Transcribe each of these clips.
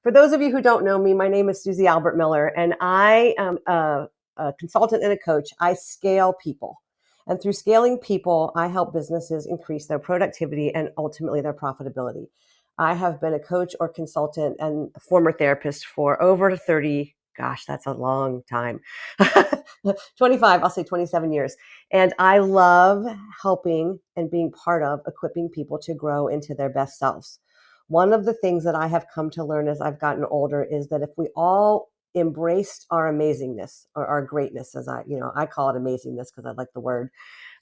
For those of you who don't know me, my name is Susie Albert Miller, and I am a consultant and a coach. I scale people. And through scaling people, I help businesses increase their productivity and ultimately their profitability. I have been a coach or consultant and a former therapist for over 30, gosh, that's a long time, 25, I'll say 27 years. And I love helping and being part of equipping people to grow into their best selves. One of the things that I have come to learn as I've gotten older is that if we all embraced our amazingness or our greatness, as I call it amazingness because I like the word,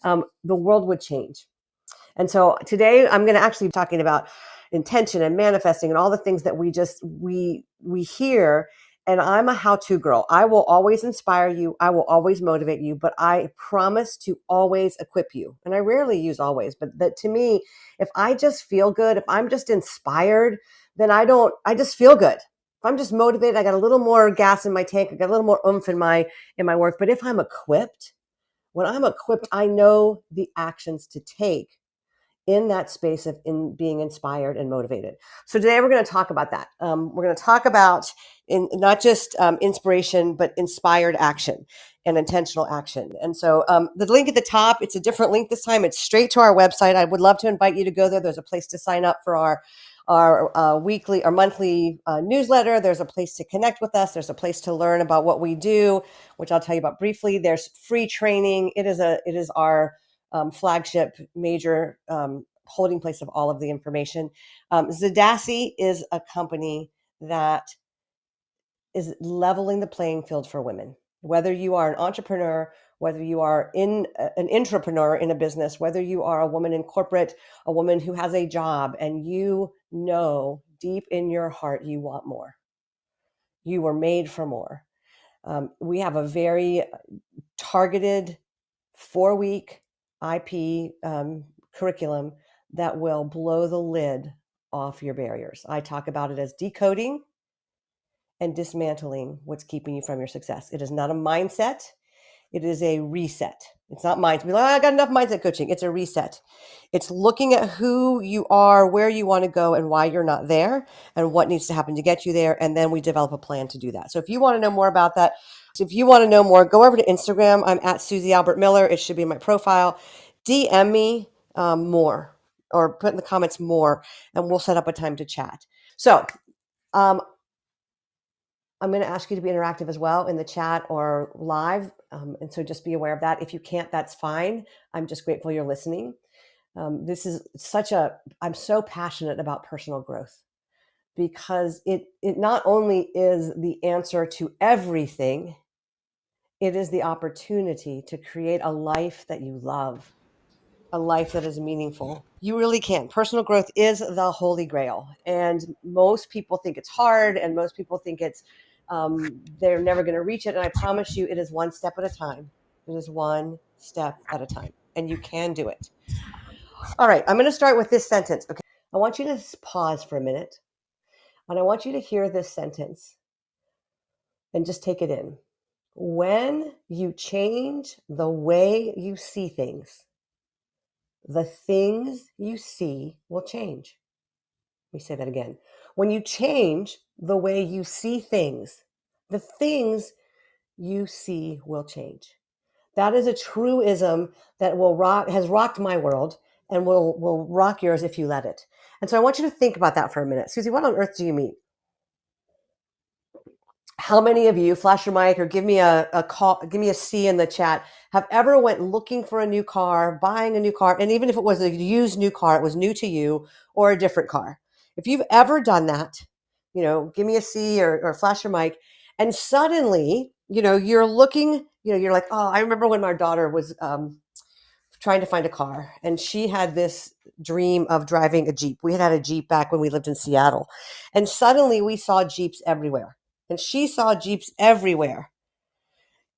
the world would change. And so today I'm going to actually be talking about intention and manifesting and all the things that we hear. And I'm a how-to girl. I will always inspire you. I will always motivate you, but I promise to always equip you. And I rarely use always, but that to me, if I just feel good, if I'm just inspired, then I just feel good. If I'm just motivated, I got a little more gas in my tank. I got a little more oomph in my work. But if I'm equipped, when I'm equipped, I know the actions to take in that space of being inspired and motivated. So today we're going to talk about that. We're going to talk about not just inspiration, but inspired action and intentional action. And so the link at the top, it's a different link this time. It's straight to our website. I would love to invite you to go there. There's a place to sign up for our weekly or monthly newsletter. There's a place to connect with us. There's a place to learn about what we do, which I'll tell you about briefly. There's free training. It is our flagship major holding place of all of the information. Zadassi is a company that is leveling the playing field for women. Whether you are an entrepreneur, whether you are an intrapreneur in a business, whether you are a woman in corporate, a woman who has a job, and you know deep in your heart you want more. You were made for more. We have a very targeted 4-week IP curriculum that will blow the lid off your barriers. I talk about it as decoding and dismantling what's keeping you from your success. It is not a mindset. It is a reset. It's not mindset. Be like, I got enough mindset coaching. It's a reset. It's looking at who you are, where you want to go, and why you're not there, and what needs to happen to get you there. And then we develop a plan to do that. So if you want to know more about that, if you want to know more, go over to Instagram. I'm at Susie Albert Miller. It should be in my profile. DM me more, or put in the comments more, and we'll set up a time to chat. So I'm going to ask you to be interactive as well in the chat or live. And so just be aware of that. If you can't, that's fine. I'm just grateful you're listening. This is I'm so passionate about personal growth because it not only is the answer to everything, it is the opportunity to create a life that you love, a life that is meaningful. You really can. Personal growth is the holy grail. And most people think it's hard, and most people think it's they're never going to reach it. And I promise you, it is one step at a time. It is one step at a time, and you can do it. All right, I'm going to start with this sentence. Okay, I want you to pause for a minute, and I want you to hear this sentence and just take it in. When you change the way you see things, the things you see will change. Let me say that again. When you change the way you see things, the things you see will change. That is a truism that has rocked my world and will rock yours if you let it. And so I want you to think about that for a minute. Susie, what on earth do you mean? How many of you, flash your mic or give me a call, give me a C in the chat, have ever went looking for a new car, buying a new car, and even if it was a used new car, it was new to you, or a different car. If you've ever done that, give me a C or flash your mic, and suddenly, you're looking, you're like, oh, I remember when my daughter was trying to find a car, and she had this dream of driving a Jeep. We had a Jeep back when we lived in Seattle, and suddenly we saw Jeeps everywhere. And she saw Jeeps everywhere.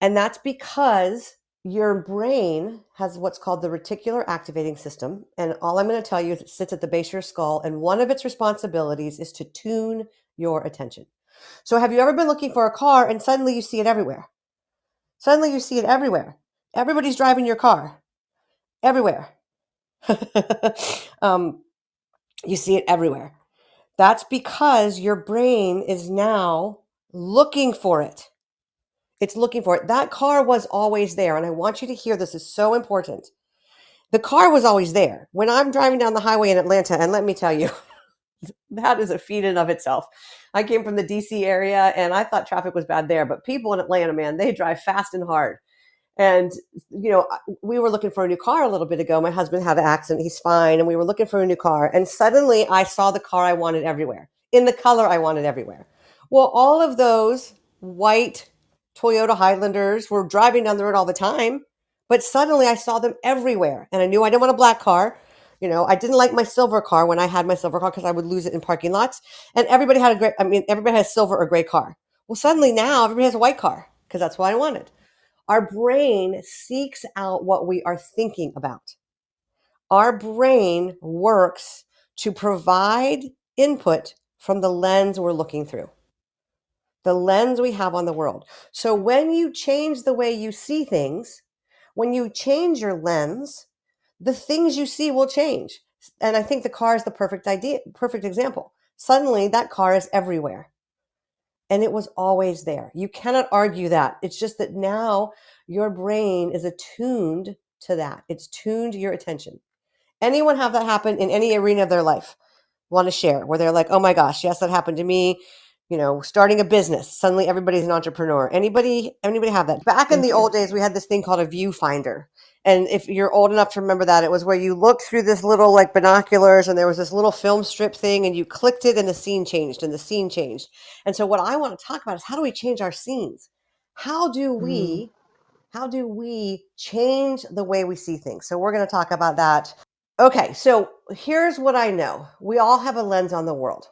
And that's because your brain has what's called the reticular activating system. And all I'm going to tell you is it sits at the base of your skull. And one of its responsibilities is to tune your attention. So have you ever been looking for a car and suddenly you see it everywhere? Suddenly you see it everywhere. Everybody's driving your car. Everywhere. You see it everywhere. That's because your brain is now looking for it. It's looking for it. That car was always there. And I want you to hear this is so important. The car was always there. When I'm driving down the highway in Atlanta, and let me tell you, that is a feat in of itself. I came from the DC area and I thought traffic was bad there, but people in Atlanta, man, they drive fast and hard. And, we were looking for a new car a little bit ago. My husband had an accident. He's fine. And we were looking for a new car. And suddenly I saw the car I wanted everywhere in the color I wanted everywhere. Well, all of those white Toyota Highlanders were driving down the road all the time. But suddenly I saw them everywhere. And I knew I didn't want a black car. I didn't like my silver car when I had my silver car because I would lose it in parking lots. And everybody had a silver or gray car. Well, suddenly now everybody has a white car because that's what I wanted. Our brain seeks out what we are thinking about. Our brain works to provide input from the lens we're looking through, the lens we have on the world. So when you change the way you see things, when you change your lens, the things you see will change. And I think the car is the perfect example. Suddenly that car is everywhere. And it was always there. You cannot argue that. It's just that now your brain is attuned to that. It's tuned to your attention. Anyone have that happen in any arena of their life? Want to share where they're like, oh my gosh, yes, that happened to me. Starting a business. Suddenly everybody's an entrepreneur. Anybody have that? Back in the old days, we had this thing called a viewfinder. And if you're old enough to remember that, it was where you looked through this little like binoculars and there was this little film strip thing and you clicked it and the scene changed and the scene changed. And so what I want to talk about is how do we change our scenes? How do we change the way we see things? So we're going to talk about that. Okay, so here's what I know. We all have a lens on the world.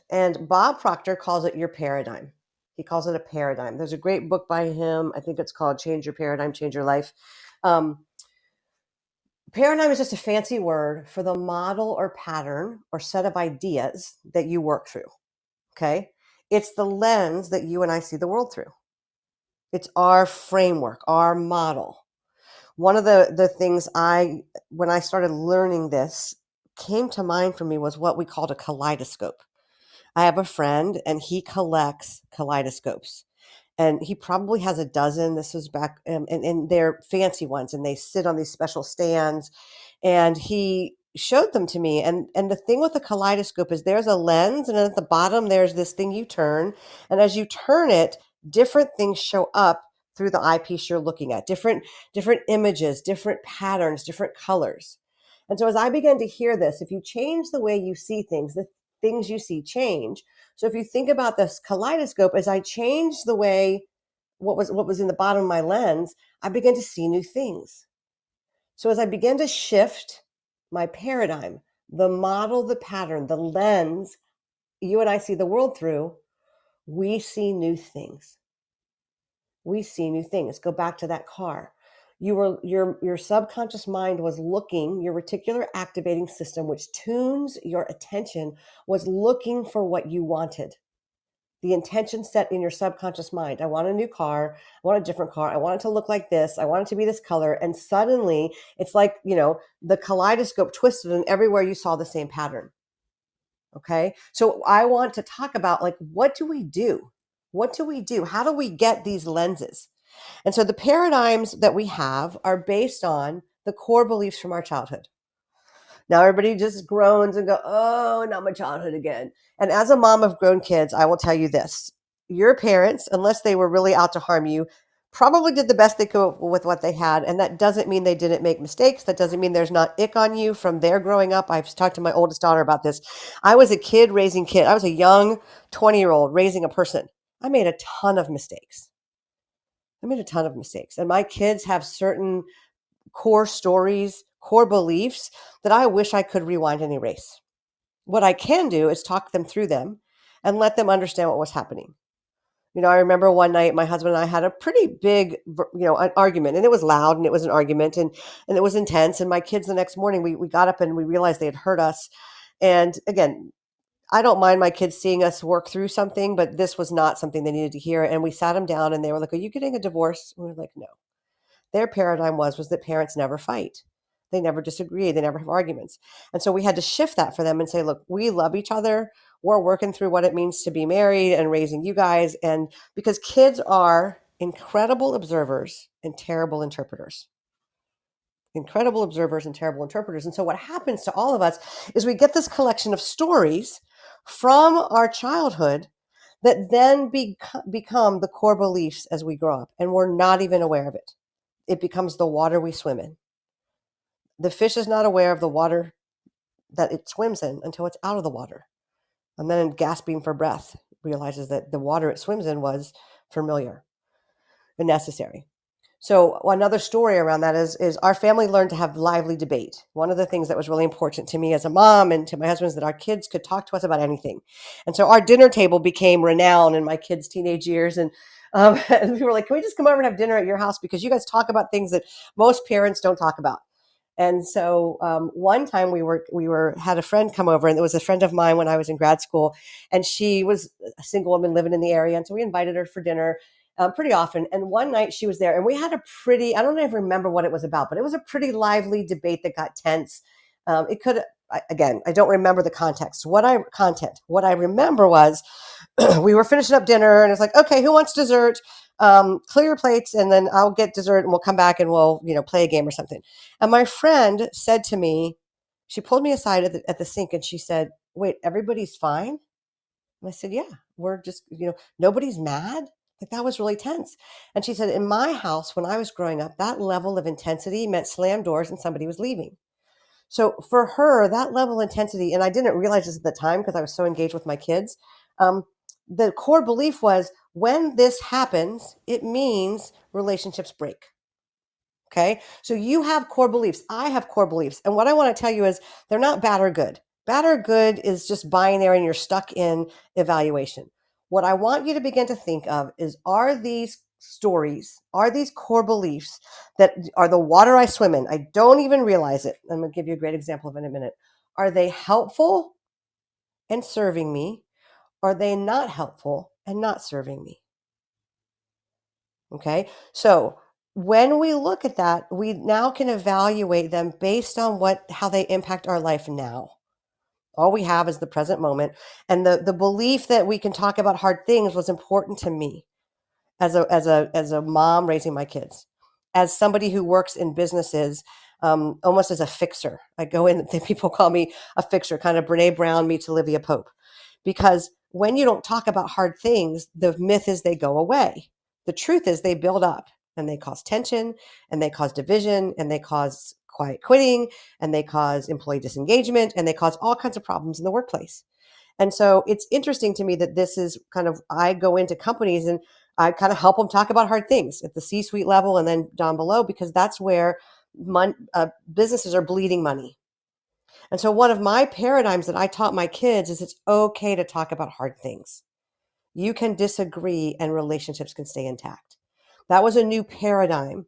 And Bob Proctor calls it your paradigm. He calls it a paradigm. There's a great book by him. I think it's called Change Your Paradigm, Change Your Life. Paradigm is just a fancy word for the model or pattern or set of ideas that you work through. Okay. It's the lens that you and I see the world through. It's our framework, our model. One of the things when I started learning this, came to mind for me was what we called a kaleidoscope. I have a friend and he collects kaleidoscopes and he probably has a dozen. This was back and they're fancy ones and they sit on these special stands and he showed them to me. And the thing with the kaleidoscope is there's a lens and at the bottom, there's this thing you turn. And as you turn it, different things show up through the eyepiece you're looking at, different images, different patterns, different colors. And so as I began to hear this, if you change the way you see things, the things you see change. So if you think about this kaleidoscope, as I changed the way what was in the bottom of my lens, I began to see new things. So as I began to shift my paradigm, the model, the pattern, the lens you and I see the world through, we see new things. Go back to that car. Your subconscious mind was looking, your reticular activating system, which tunes your attention, was looking for what you wanted. The intention set in your subconscious mind. I want a new car. I want a different car. I want it to look like this. I want it to be this color. And suddenly it's like, the kaleidoscope twisted and everywhere you saw the same pattern. Okay. So I want to talk about what do we do? How do we get these lenses? And so the paradigms that we have are based on the core beliefs from our childhood. Now everybody just groans and go, oh, not my childhood again. And as a mom of grown kids, I will tell you this. Your parents, unless they were really out to harm you, probably did the best they could with what they had. And that doesn't mean they didn't make mistakes. That doesn't mean there's not ick on you from their growing up. I've talked to my oldest daughter about this. I was a kid raising kids. I was a young 20-year-old raising a person. I made a ton of mistakes. And my kids have certain core stories, core beliefs that I wish I could rewind and erase. What I can do is talk them through them and let them understand what was happening. I remember one night my husband and I had a pretty big, an argument, and it was loud and it was an argument and it was intense. And my kids the next morning, we got up and we realized they had hurt us. And again, I don't mind my kids seeing us work through something, but this was not something they needed to hear. And we sat them down and they were like, are you getting a divorce? And we were like, no. Their paradigm was that parents never fight. They never disagree. They never have arguments. And so we had to shift that for them and say, look, we love each other. We're working through what it means to be married and raising you guys. And because kids are incredible observers and terrible interpreters. Incredible observers and terrible interpreters. And so what happens to all of us is we get this collection of stories from our childhood that then become the core beliefs as we grow up, and we're not even aware of it. It becomes the water we swim in. The fish is not aware of the water that it swims in until it's out of the water. And then gasping for breath, realizes that the water it swims in was familiar and necessary. So another story around that is our family learned to have lively debate. One of the things that was really important to me as a mom and to my husband is that our kids could talk to us about anything. And so our dinner table became renowned in my kids' teenage years. And we were like, can we just come over and have dinner at your house? Because you guys talk about things that most parents don't talk about. And so one time we had a friend come over, and it was a friend of mine when I was in grad school, and she was a single woman living in the area. And so we invited her for dinner pretty often. And one night she was there, and we had I don't even remember what it was about, but it was a pretty lively debate that got tense. I don't remember the context. What I remember was we were finishing up dinner, and it's like, okay, who wants dessert? Clear your plates, and then I'll get dessert, and we'll come back and we'll, play a game or something. And my friend said to me, she pulled me aside at the sink, and she said, wait, everybody's fine? And I said, yeah, we're just, nobody's mad. Like, that was really tense. And she said, in my house, when I was growing up, that level of intensity meant slam doors and somebody was leaving. So for her, that level of intensity, and I didn't realize this at the time because I was so engaged with my kids, the core belief was when this happens, it means relationships break. Okay. So you have core beliefs. I have core beliefs. And what I want to tell you is they're not bad or good. Bad or good is just binary and you're stuck in evaluation. What I want you to begin to think of is, are these stories, are these core beliefs that are the water I swim in? I don't even realize it. I'm going to give you a great example of it in a minute. Are they helpful and serving me? Are they not helpful and not serving me? Okay. So when we look at that, we now can evaluate them based on how they impact our life now. All we have is the present moment. And the belief that we can talk about hard things was important to me as a mom raising my kids, as somebody who works in businesses, almost as a fixer. I go in, people call me a fixer, kind of Brene Brown meets Olivia Pope, because when you don't talk about hard things, the myth is they go away. The truth is they build up, and they cause tension, and they cause division, and they cause quiet quitting, and they cause employee disengagement, and they cause all kinds of problems in the workplace. And so it's interesting to me that this is I go into companies and I kind of help them talk about hard things at the C-suite level and then down below, because that's where businesses are bleeding money. And so one of my paradigms that I taught my kids is it's okay to talk about hard things. You can disagree and relationships can stay intact. That was a new paradigm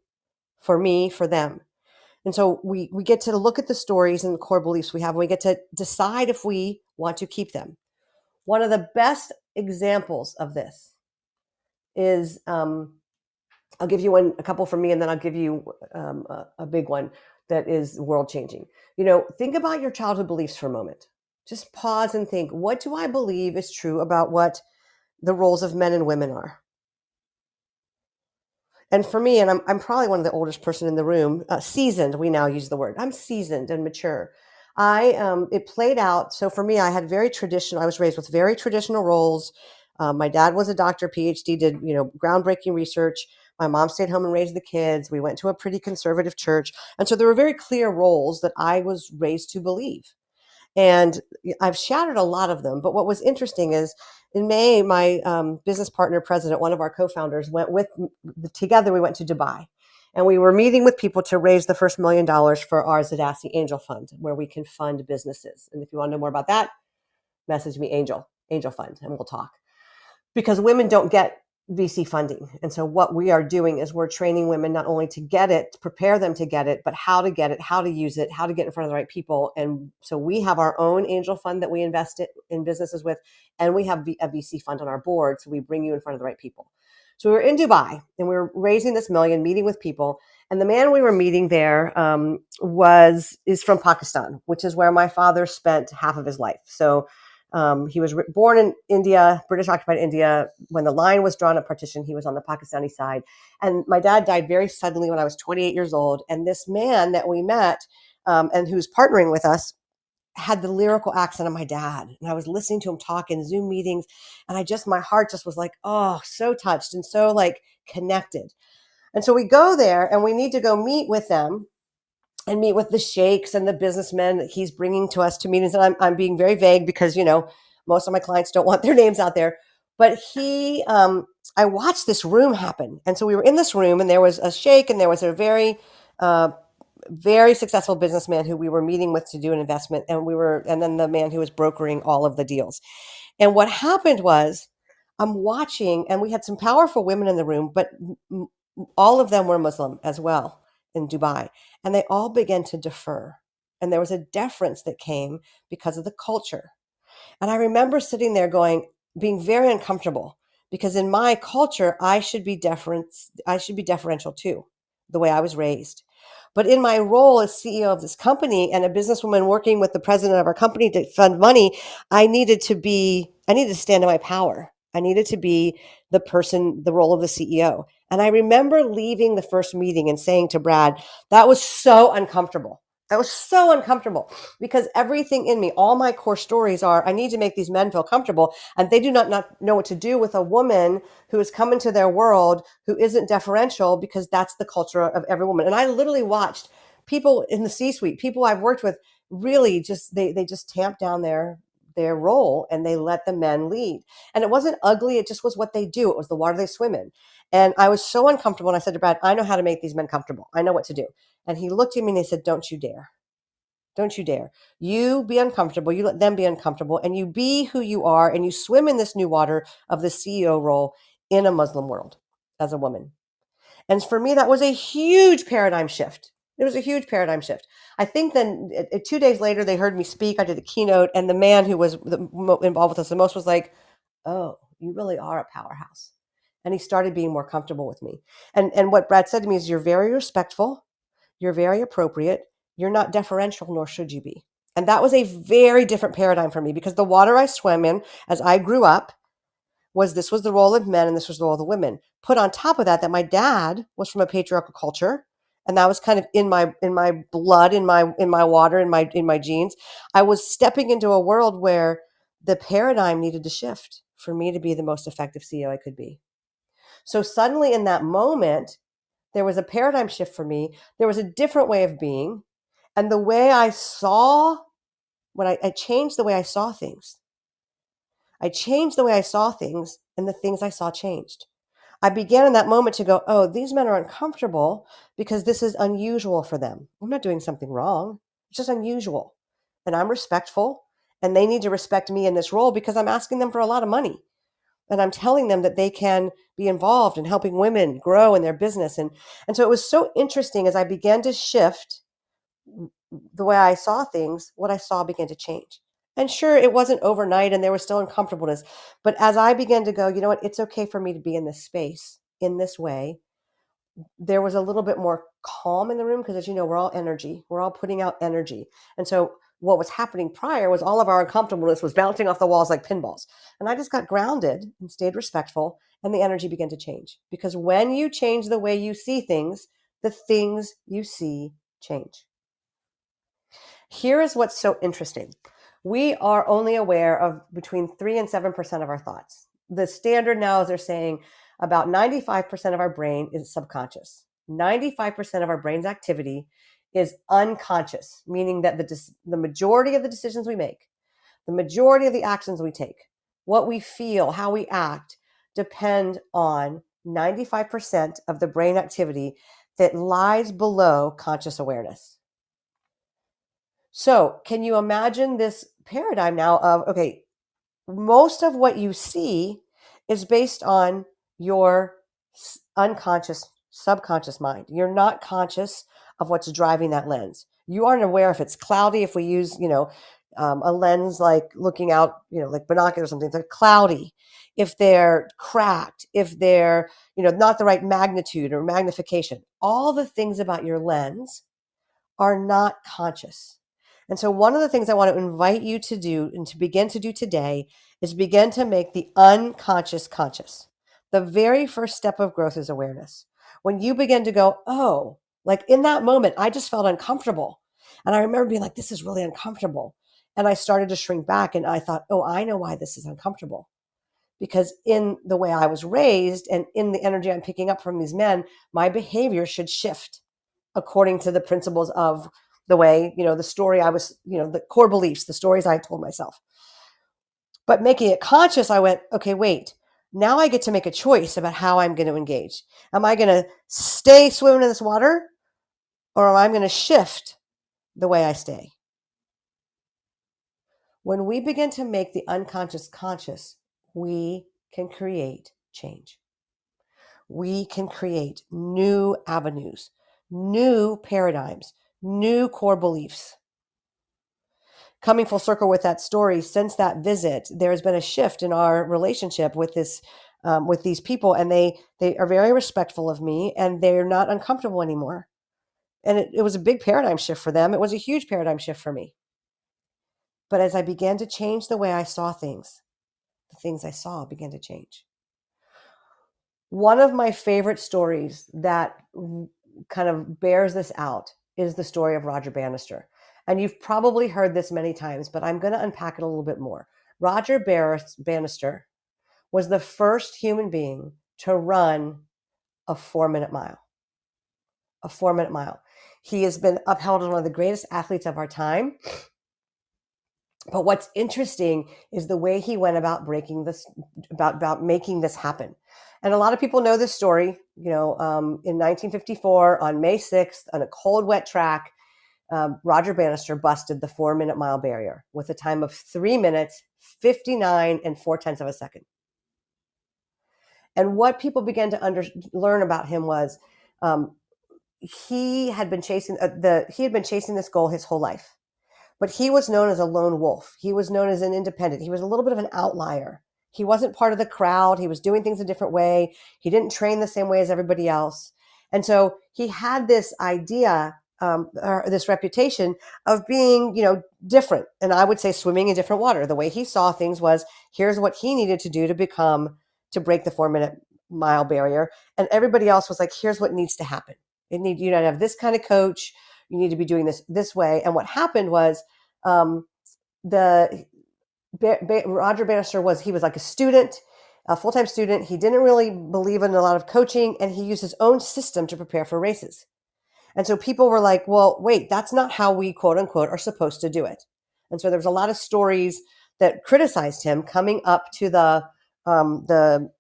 for me, for them. And so we get to look at the stories and the core beliefs we have, and we get to decide if we want to keep them. One of the best examples of this is, I'll give you a couple from me, and then I'll give you a big one that is world changing. Think about your childhood beliefs for a moment. Just pause and think, what do I believe is true about what the roles of men and women are? And for me, and I'm probably one of the oldest person in the room, seasoned, we now use the word. I'm seasoned and mature. It played out. So for me, I was raised with very traditional roles. My dad was a doctor, PhD, did, groundbreaking research. My mom stayed home and raised the kids. We went to a pretty conservative church. And so there were very clear roles that I was raised to believe. And I've shattered a lot of them. But what was interesting is in May, my business partner, president, one of our co-founders, together we went to Dubai. And we were meeting with people to raise the first $1 million for our Zadassi Angel Fund, where we can fund businesses. And if you want to know more about that, message me Angel Fund, and we'll talk. Because women don't get VC funding. And so what we are doing is we're training women not only to get it, to prepare them to get it, but how to get it, how to use it, how to get in front of the right people. And so we have our own angel fund that we invest in businesses with, and we have a VC fund on our board. So we bring you in front of the right people. So we were in Dubai and we were raising this million, meeting with people. And the man we were meeting there is from Pakistan, which is where my father spent half of his life. So he was born in India, British occupied India. When the line was drawn at partition, he was on the Pakistani side. And my dad died very suddenly when I was 28 years old. And this man that we met and who's partnering with us had the lyrical accent of my dad. And I was listening to him talk in Zoom meetings. And my heart just was like, oh, so touched and so like connected. And so we go there and we need to go meet with them and meet with the sheikhs and the businessmen that he's bringing to us to meetings. And I'm being very vague because, most of my clients don't want their names out there. But I watched this room happen. And so we were in this room and there was a sheikh and there was a very, very successful businessman who we were meeting with to do an investment. And then the man who was brokering all of the deals. And what happened was I'm watching, and we had some powerful women in the room, but all of them were Muslim as well in Dubai. And they all began to defer. And there was a deference that came because of the culture. And I remember sitting there being very uncomfortable because in my culture, I should be deferential too, the way I was raised. But in my role as CEO of this company and a businesswoman working with the president of our company to fund money, I needed to stand in my power. I needed to be the role of the CEO. And I remember leaving the first meeting and saying to Brad, that was so uncomfortable. That was so uncomfortable because everything in me, all my core stories are, I need to make these men feel comfortable. And they do not know what to do with a woman who has come into their world who isn't deferential because that's the culture of every woman. And I literally watched people in the C-suite, people I've worked with, really they just tamp down their role and they let the men lead. And it wasn't ugly. It just was what they do. It was the water they swim in. And I was so uncomfortable. And I said to Brad, I know how to make these men comfortable. I know what to do. And he looked at me and he said, don't you dare. Don't you dare. You be uncomfortable. You let them be uncomfortable and you be who you are and you swim in this new water of the CEO role in a Muslim world as a woman. And for me, that was a huge paradigm shift. It was a huge paradigm shift. I think then 2 days later, they heard me speak. I did a keynote and the man who was involved with us the most was like, oh, you really are a powerhouse. And he started being more comfortable with me. And what Brad said to me is, you're very respectful. You're very appropriate. You're not deferential, nor should you be. And that was a very different paradigm for me because the water I swam in as I grew up was the role of men and this was the role of the women. Put on top of that my dad was from a patriarchal culture. And that was kind of in my blood, in my water, in my genes. I was stepping into a world where the paradigm needed to shift for me to be the most effective CEO I could be. So suddenly in that moment, there was a paradigm shift for me. There was a different way of being. And the way I changed the way I saw things. I changed the way I saw things and the things I saw changed. I began in that moment to go, oh, these men are uncomfortable because this is unusual for them. I'm not doing something wrong. It's just unusual. And I'm respectful and they need to respect me in this role because I'm asking them for a lot of money. And I'm telling them that they can be involved in helping women grow in their business. And so it was so interesting as I began to shift the way I saw things, what I saw began to change. And sure, it wasn't overnight and there was still uncomfortableness. But as I began to go, you know what, it's okay for me to be in this space in this way, there was a little bit more calm in the room because, as you know, we're all energy. We're all putting out energy. And so what was happening prior was all of our uncomfortableness was bouncing off the walls like pinballs. And I just got grounded and stayed respectful and the energy began to change. Because when you change the way you see things, the things you see change. Here is what's so interesting. We are only aware of between 3 and 7% of our thoughts. The standard now is they're saying about 95% of our brain is subconscious. 95% of our brain's activity is unconscious, meaning that the majority of the decisions we make, the majority of the actions we take, what we feel, how we act, depend on 95% of the brain activity that lies below conscious awareness. So can you imagine this paradigm now of, okay, most of what you see is based on your unconscious, subconscious mind. You're not conscious of what's driving that lens. You aren't aware if it's cloudy, if we use, a lens like looking out, like binoculars or something, if they're cloudy, if they're cracked, if they're, not the right magnitude or magnification, all the things about your lens are not conscious. And so one of the things I want to invite you to do and to begin to do today is begin to make the unconscious conscious. The very first step of growth is awareness. When you begin to go, oh, like in that moment, I just felt uncomfortable. And I remember being like, this is really uncomfortable. And I started to shrink back and I thought, oh, I know why this is uncomfortable. Because in the way I was raised and in the energy I'm picking up from these men, my behavior should shift according to the principles of the way, the story I was, the core beliefs, the stories I told myself. But making it conscious, I went, okay, wait, now I get to make a choice about how I'm going to engage. Am I going to stay swimming in this water, or am I going to shift the way I stay? When we begin to make the unconscious conscious, we can create change. We can create new avenues, new paradigms, new core beliefs. Coming full circle with that story, since that visit, there has been a shift in our relationship with with these people, and they are very respectful of me, and they're not uncomfortable anymore. And it was a big paradigm shift for them. It was a huge paradigm shift for me. But as I began to change the way I saw things, the things I saw began to change. One of my favorite stories that kind of bears this out is the story of Roger Bannister. And you've probably heard this many times, but I'm going to unpack it a little bit more. Roger Bannister was the first human being to run a 4-minute mile. A 4-minute mile. He has been upheld as one of the greatest athletes of our time. But what's interesting is the way he went about breaking this, about making this happen. And a lot of people know this story. In 1954, on May 6th, on a cold, wet track, Roger Bannister busted the 4-minute mile barrier with a time of 3 minutes, 59 and 4/10 of a second. And what people began to learn about him was he had been chasing this goal his whole life. But he was known as a lone wolf. He was known as an independent. He was a little bit of an outlier. He wasn't part of the crowd. He was doing things a different way. He didn't train the same way as everybody else. And so he had this idea, or this reputation of being, different. And I would say swimming in different water. The way he saw things was, here's what he needed to do to break the 4-minute mile barrier. And everybody else was like, here's what needs to happen. You need to have this kind of coach. You need to be doing this way. And what happened was Roger Bannister was like a student, a full-time student. He didn't really believe in a lot of coaching, and he used his own system to prepare for races. And so people were like, well, wait, that's not how we, quote unquote, are supposed to do it. And so there was a lot of stories that criticized him coming up to the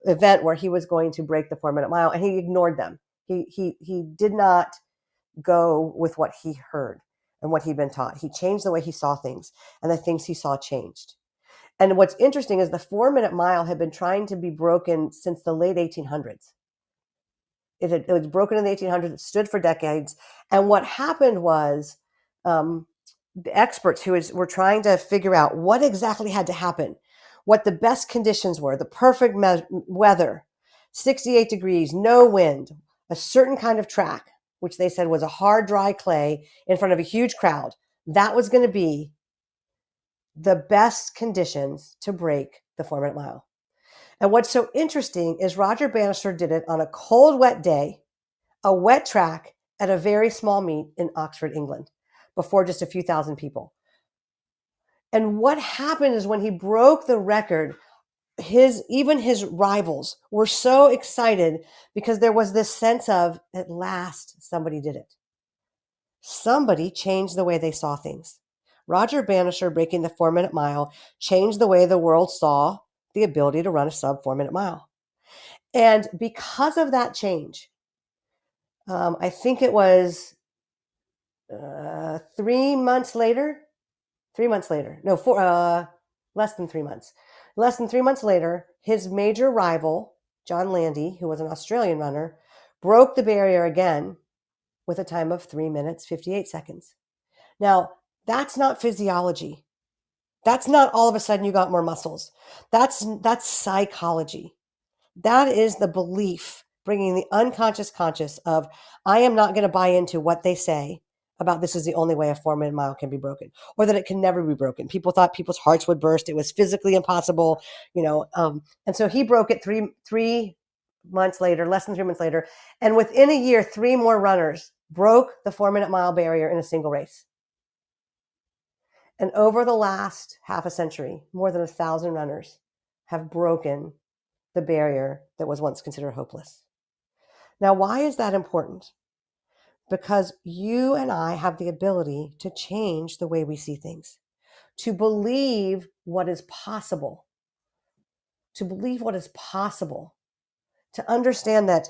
event where he was going to break the 4-minute mile, and he ignored them. He did not go with what he heard and what he'd been taught. He changed the way he saw things, and the things he saw changed. And what's interesting is the 4-minute mile had been trying to be broken since the late 1800s. It was broken in the 1800s. It stood for decades. And what happened was the experts were trying to figure out what exactly had to happen, what the best conditions were, the perfect weather, 68 degrees, no wind, a certain kind of track, which they said was a hard, dry clay in front of a huge crowd. That was going to be the best conditions to break the 4-minute mile. And what's so interesting is Roger Bannister did it on a cold, wet day, a wet track at a very small meet in Oxford, England, before just a few thousand people. And what happened is when he broke the record, even his rivals were so excited because there was this sense of, at last, somebody did it. Somebody changed the way they saw things. Roger Bannister breaking the 4-minute mile changed the way the world saw the ability to run a sub 4-minute mile. And because of that change, I think it was 3 months later, less than 3 months. Less than 3 months later, his major rival, John Landy, who was an Australian runner, broke the barrier again with a time of 3 minutes, 58 seconds. Now, that's not physiology. That's not all of a sudden you got more muscles. That's psychology. That is the belief, bringing the unconscious conscious of, I am not going to buy into what they say about this is the only way a 4-minute mile can be broken, or that it can never be broken. People thought people's hearts would burst. It was physically impossible, and so he broke it 3 months later, less than 3 months later. And within a year, 3 more runners broke the 4-minute mile barrier in a single race. And over the last half a century, more than 1,000 runners have broken the barrier that was once considered hopeless. Now, why is that important? Because you and I have the ability to change the way we see things, to believe what is possible, to understand that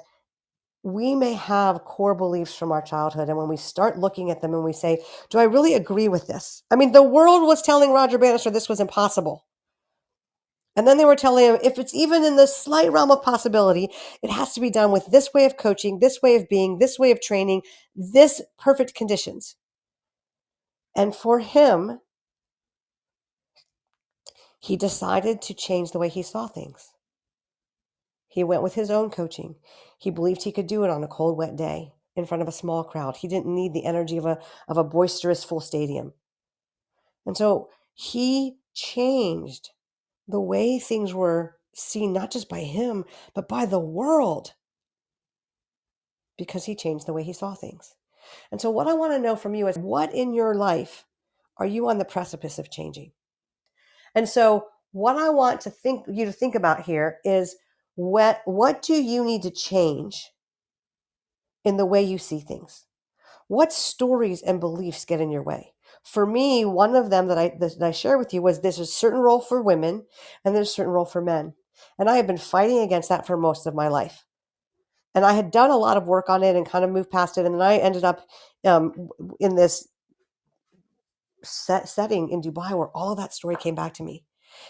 we may have core beliefs from our childhood. And when we start looking at them and we say, do I really agree with this? I mean, the world was telling Roger Bannister this was impossible. And then they were telling him, if it's even in the slight realm of possibility, it has to be done with this way of coaching, this way of being, this way of training, this perfect conditions. And for him, he decided to change the way he saw things. He went with his own coaching. He believed he could do it on a cold, wet day in front of a small crowd. He didn't need the energy of a boisterous full stadium. And so he changed the way things were seen, not just by him, but by the world, because he changed the way he saw things. And so what I want to know from you is, what in your life are you on the precipice of changing? And so what I want you to think about here is, what do you need to change in the way you see things? What stories and beliefs get in your way? For me, one of them that I share with you was, there's a certain role for women and there's a certain role for men. And I have been fighting against that for most of my life. And I had done a lot of work on it and kind of moved past it. And then I ended up in this setting in Dubai where all that story came back to me.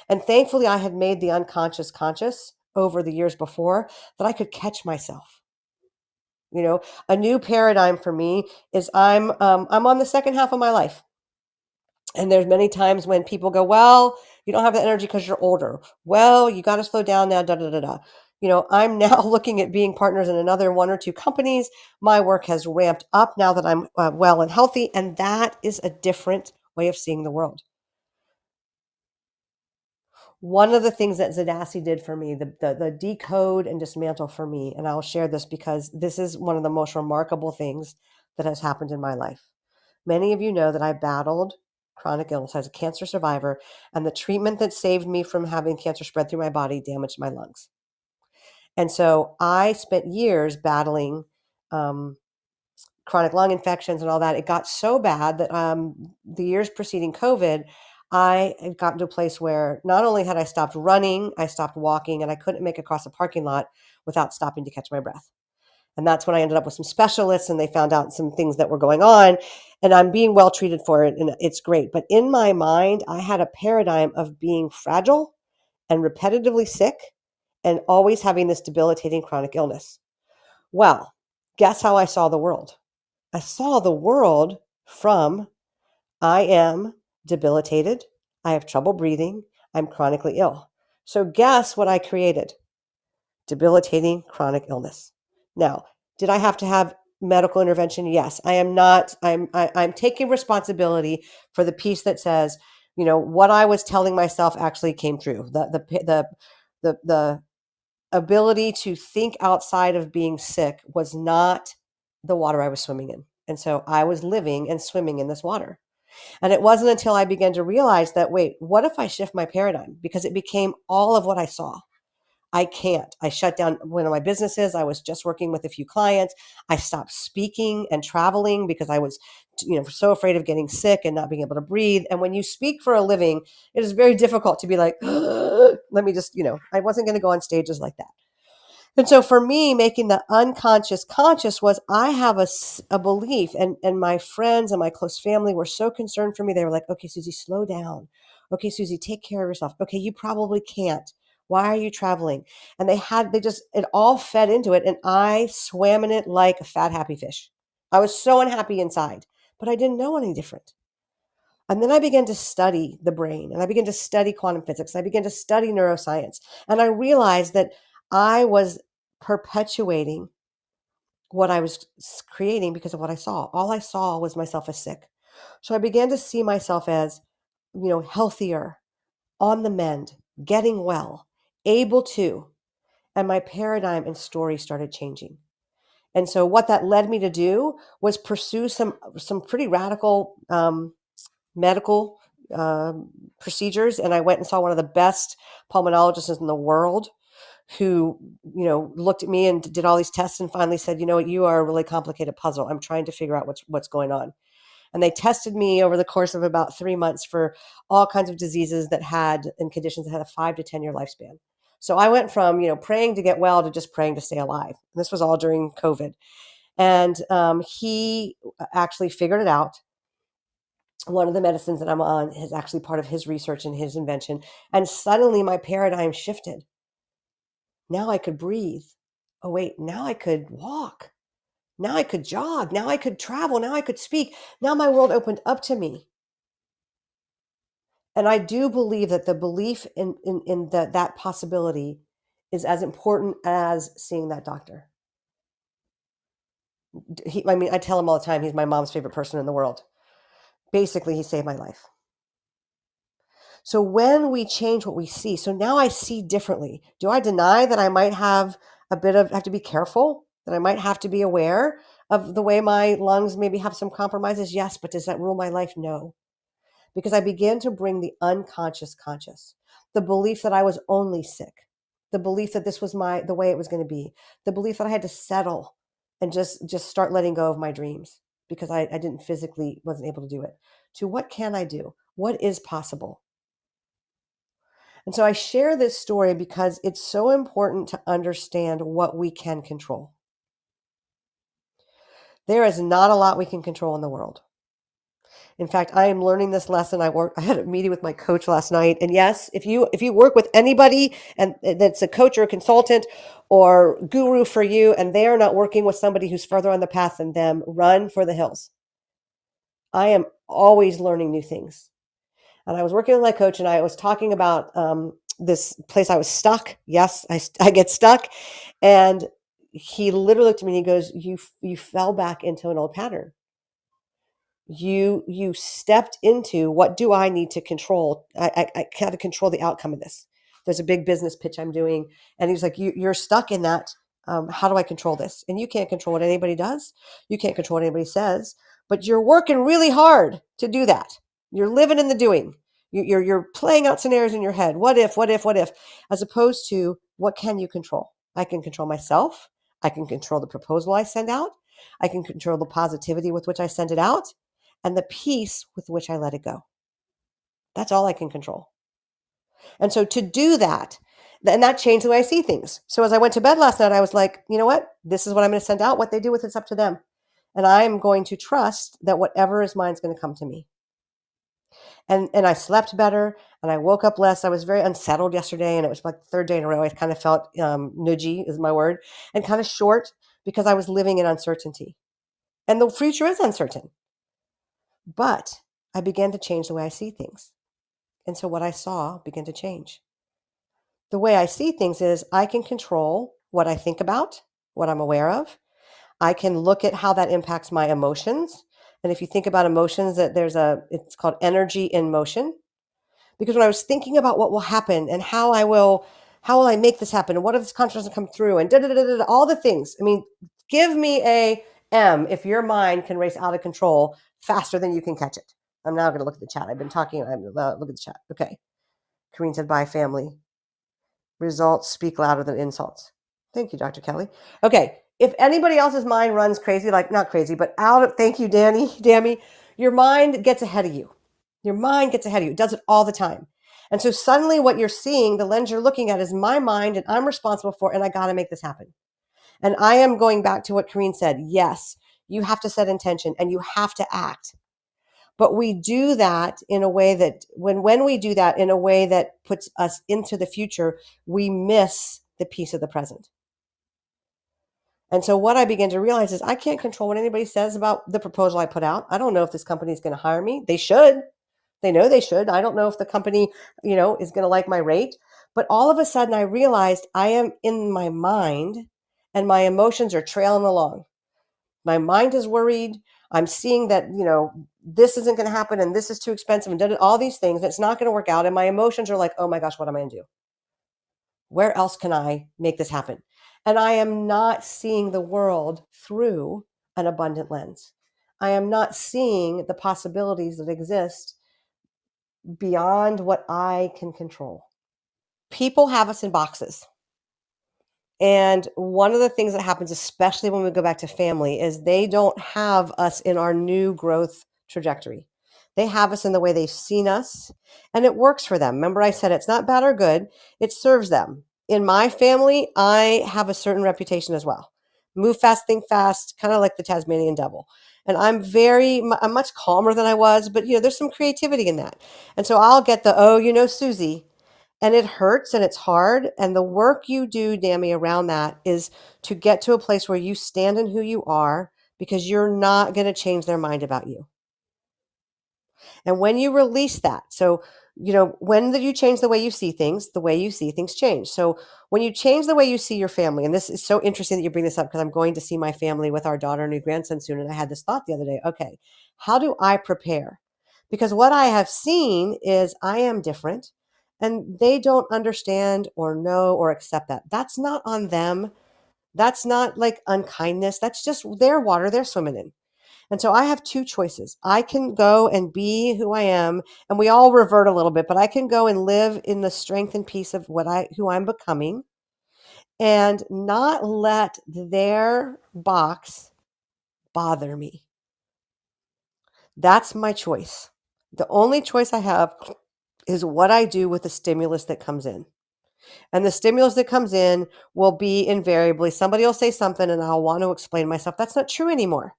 And thankfully, I had made the unconscious conscious over the years before, that I could catch myself. A new paradigm for me is, I'm on the second half of my life. And there's many times when people go, well, you don't have the energy because you're older. Well, you got to slow down now, da, da, da, da. I'm now looking at being partners in another 1 or 2 companies. My work has ramped up now that I'm well and healthy. And that is a different way of seeing the world. One of the things that Zadasi did for me, the decode and dismantle for me, and I'll share this because this is one of the most remarkable things that has happened in my life. Many of you know that I battled chronic illness as a cancer survivor, and the treatment that saved me from having cancer spread through my body damaged my lungs. And so I spent years battling chronic lung infections and all that. It got so bad that the years preceding COVID, I had gotten to a place where not only had I stopped running, I stopped walking, and I couldn't make it across a parking lot without stopping to catch my breath. And that's when I ended up with some specialists, and they found out some things that were going on, and I'm being well treated for it, and it's great. But in my mind, I had a paradigm of being fragile and repetitively sick and always having this debilitating chronic illness. Well, guess how I saw the world? I saw the world from, I am debilitated, I have trouble breathing, I'm chronically ill. So guess what I created? Debilitating chronic illness. Now, did I have to have medical intervention? Yes. I'm taking responsibility for the piece that says, what I was telling myself actually came true. The ability to think outside of being sick was not the water I was swimming in. And so I was living and swimming in this water. And it wasn't until I began to realize that, wait, what if I shift my paradigm? Because it became all of what I saw. I can't. I shut down one of my businesses. I was just working with a few clients. I stopped speaking and traveling because I was, so afraid of getting sick and not being able to breathe. And when you speak for a living, it is very difficult to be like, let me just, I wasn't going to go on stages like that. And so for me, making the unconscious conscious was, I have a belief, and my friends and my close family were so concerned for me. They were like, okay, Susie, slow down. Okay, Susie, take care of yourself. Okay, you probably can't. Why are you traveling? And it all fed into it. And I swam in it like a fat, happy fish. I was so unhappy inside, but I didn't know any different. And then I began to study the brain, and I began to study quantum physics. I began to study neuroscience. And I realized that I was perpetuating what I was creating because of what I saw. All I saw was myself as sick. So I began to see myself as, healthier, on the mend, getting well, able to. And my paradigm and story started changing. And so what that led me to do was pursue some pretty radical medical procedures. And I went and saw one of the best pulmonologists in the world who, looked at me and did all these tests and finally said, you know what, you are a really complicated puzzle. I'm trying to figure out what's going on. And they tested me over the course of about 3 months for all kinds of diseases and conditions that had a 5 to 10 year lifespan. So I went from, praying to get well to just praying to stay alive. And this was all during COVID. And he actually figured it out. One of the medicines that I'm on is actually part of his research and his invention. And suddenly my paradigm shifted. Now I could breathe. Oh, wait, now I could walk. Now I could jog. Now I could travel. Now I could speak. Now my world opened up to me. And I do believe that the belief in that possibility is as important as seeing that doctor. I tell him all the time, he's my mom's favorite person in the world. Basically, he saved my life. So when we change what we see, so now I see differently. Do I deny that I might have have to be careful, that I might have to be aware of the way my lungs maybe have some compromises? Yes, but does that rule my life? No. Because I began to bring the unconscious conscious, the belief that I was only sick, the belief that this was the way it was going to be, the belief that I had to settle and just start letting go of my dreams because I wasn't able to do it, to what can I do? What is possible? And so I share this story because it's so important to understand what we can control. There is not a lot we can control in the world. In fact, I am learning this lesson. I had a meeting with my coach last night. And yes, if you work with anybody and that's a coach or a consultant or guru for you, and they are not working with somebody who's further on the path than them, run for the hills. I am always learning new things. And I was working with my coach and I was talking about this place I was stuck. Yes, I get stuck. And he literally looked at me and he goes, you fell back into an old pattern. You stepped into, what do I need to control? I got to control the outcome of this. There's a big business pitch I'm doing. And he's like, you're stuck in that. How do I control this? And you can't control what anybody does. You can't control what anybody says, but you're working really hard to do that. You're living in the doing. You're playing out scenarios in your head. What if, as opposed to what can you control? I can control myself. I can control the proposal I send out. I can control the positivity with which I send it out and the peace with which I let it go. That's all I can control. And so to do that, and that changed the way I see things. So as I went to bed last night, I was like, you know what? This is what I'm going to send out. What they do with it's up to them. And I'm going to trust that whatever is mine is going to come to me. And I slept better and I woke up less. I was very unsettled yesterday and it was like the third day in a row. I kind of felt nudgy is my word, and kind of short because I was living in uncertainty. And the future is uncertain. But I began to change the way I see things. And so what I saw began to change. The way I see things is I can control what I think about, what I'm aware of. I can look at how that impacts my emotions. And if you think about emotions, it's called energy in motion. Because when I was thinking about what will happen and how will I make this happen? And what if this contract doesn't come through? And all the things. I mean, give me a M if your mind can race out of control faster than you can catch it. I'm now going to look at the chat. I've been talking. Look at the chat. Okay. Kareen said, bye, family. Results speak louder than insults. Thank you, Dr. Kelly. Okay. If anybody else's mind runs crazy, like not crazy, but thank you, Dammy, your mind gets ahead of you. Your mind gets ahead of you. It does it all the time. And so suddenly what you're seeing, the lens you're looking at is my mind and I'm responsible for it, and I got to make this happen. And I am going back to what Kareen said. Yes, you have to set intention and you have to act. But we do that in a way that when we do that in a way that puts us into the future, we miss the peace of the present. And so what I began to realize is I can't control what anybody says about the proposal I put out. I don't know if this company is going to hire me. They should. They know they should. I don't know if the company, is going to like my rate. But all of a sudden, I realized I am in my mind and my emotions are trailing along. My mind is worried. I'm seeing that, this isn't going to happen and this is too expensive and all these things. It's not going to work out. And my emotions are like, oh my gosh, what am I going to do? Where else can I make this happen? And I am not seeing the world through an abundant lens. I am not seeing the possibilities that exist beyond what I can control. People have us in boxes. And one of the things that happens, especially when we go back to family, is they don't have us in our new growth trajectory. They have us in the way they've seen us, and it works for them. Remember, I said it's not bad or good, it serves them. In my family, I have a certain reputation as well. Move fast, think fast, kind of like the Tasmanian devil. And I'm much calmer than I was, but there's some creativity in that. And so I'll get the, oh, Susie, and it hurts and it's hard. And the work you do, Dami, around that is to get to a place where you stand in who you are because you're not going to change their mind about you. And when you release that, so, when you change the way you see things, the way you see things change. So when you change the way you see your family, and this is so interesting that you bring this up because I'm going to see my family with our daughter and new grandson soon. And I had this thought the other day, okay, how do I prepare? Because what I have seen is I am different and they don't understand or know or accept that. That's not on them. That's not like unkindness. That's just their water they're swimming in. And so I have two choices. I can go and be who I am, and we all revert a little bit, but I can go and live in the strength and peace of who I'm becoming and not let their box bother me. That's my choice. The only choice I have is what I do with the stimulus that comes in. And the stimulus that comes in will be invariably somebody will say something and I'll want to explain myself. That's not true anymore.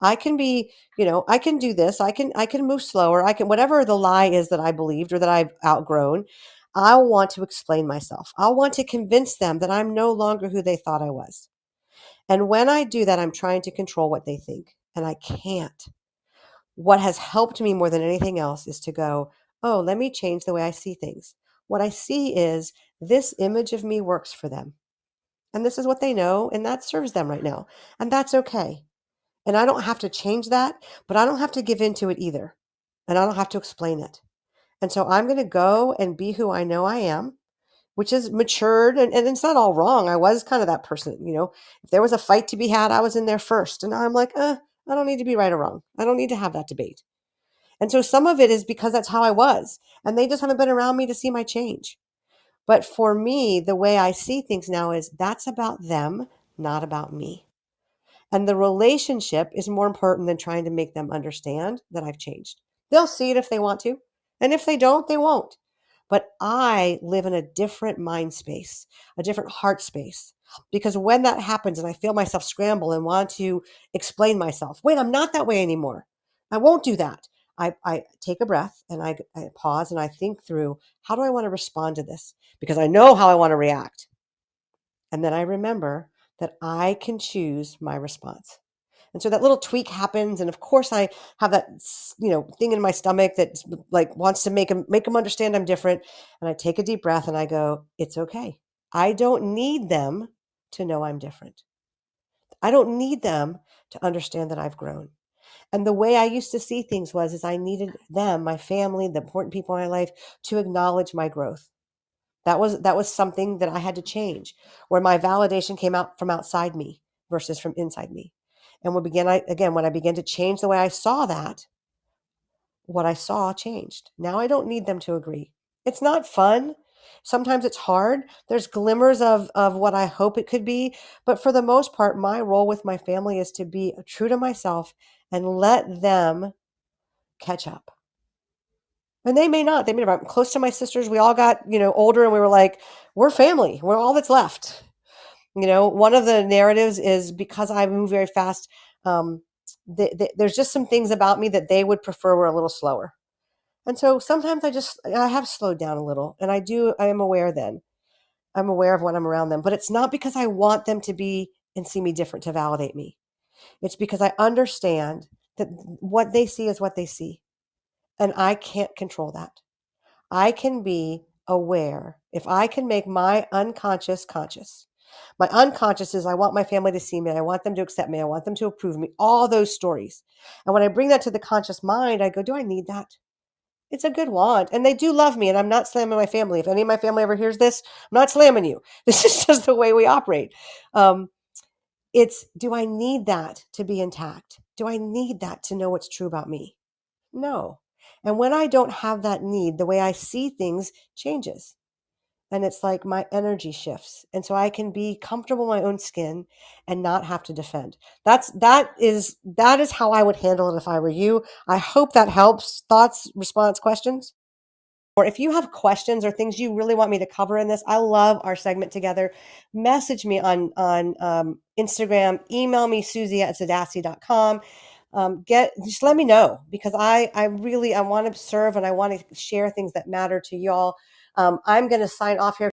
I can be, I can do this. I can move slower. I can, whatever the lie is that I believed or that I've outgrown, I'll want to explain myself. I'll want to convince them that I'm no longer who they thought I was. And when I do that, I'm trying to control what they think and I can't. What has helped me more than anything else is to go, oh, let me change the way I see things. What I see is this image of me works for them. And this is what they know. And that serves them right now. And that's okay. And I don't have to change that, but I don't have to give into it either. And I don't have to explain it. And so I'm going to go and be who I know I am, which is matured. And it's not all wrong. I was kind of that person, if there was a fight to be had, I was in there first. And now I'm like, I don't need to be right or wrong. I don't need to have that debate. And so some of it is because that's how I was. And they just haven't been around me to see my change. But for me, the way I see things now is that's about them, not about me. And the relationship is more important than trying to make them understand that I've changed. They'll see it if they want to. And if they don't, they won't. But I live in a different mind space, a different heart space. Because when that happens and I feel myself scramble and want to explain myself, wait, I'm not that way anymore. I won't do that. I take a breath and I pause and I think through how do I want to respond to this? Because I know how I want to react. And then I remember that I can choose my response. And so that little tweak happens. And of course I have that, thing in my stomach that like wants to make them understand I'm different. And I take a deep breath and I go, it's okay. I don't need them to know I'm different. I don't need them to understand that I've grown. And the way I used to see things is I needed them, my family, the important people in my life to acknowledge my growth. That was something that I had to change, where my validation came out from outside me versus from inside me. And when I began to change the way I saw that, what I saw changed. Now I don't need them to agree. It's not fun. Sometimes it's hard. There's glimmers of what I hope it could be. But for the most part, my role with my family is to be true to myself and let them catch up. And they may not. They may not. I'm close to my sisters. We all got, older and we were like, we're family. We're all that's left. One of the narratives is because I move very fast, there's just some things about me that they would prefer were a little slower. And so sometimes I have slowed down a little and I am aware then. I'm aware of when I'm around them, but it's not because I want them to be and see me different to validate me. It's because I understand that what they see is what they see. And I can't control that. I can be aware. If I can make my unconscious conscious, my unconscious is I want my family to see me. I want them to accept me. I want them to approve of me. All those stories. And when I bring that to the conscious mind, I go, do I need that? It's a good want. And they do love me. And I'm not slamming my family. If any of my family ever hears this, I'm not slamming you. This is just the way we operate. Um, it's, do I need that to be intact? Do I need that to know what's true about me? No. And when I don't have that need, the way I see things changes. And it's like my energy shifts. And so I can be comfortable in my own skin and not have to defend. That is how I would handle it if I were you. I hope that helps. Thoughts, response, questions? Or if you have questions or things you really want me to cover in this, I love our segment together. Message me on Instagram, email me, Susie@zadassi.com. Just let me know, because I want to serve and I want to share things that matter to y'all. I'm going to sign off here.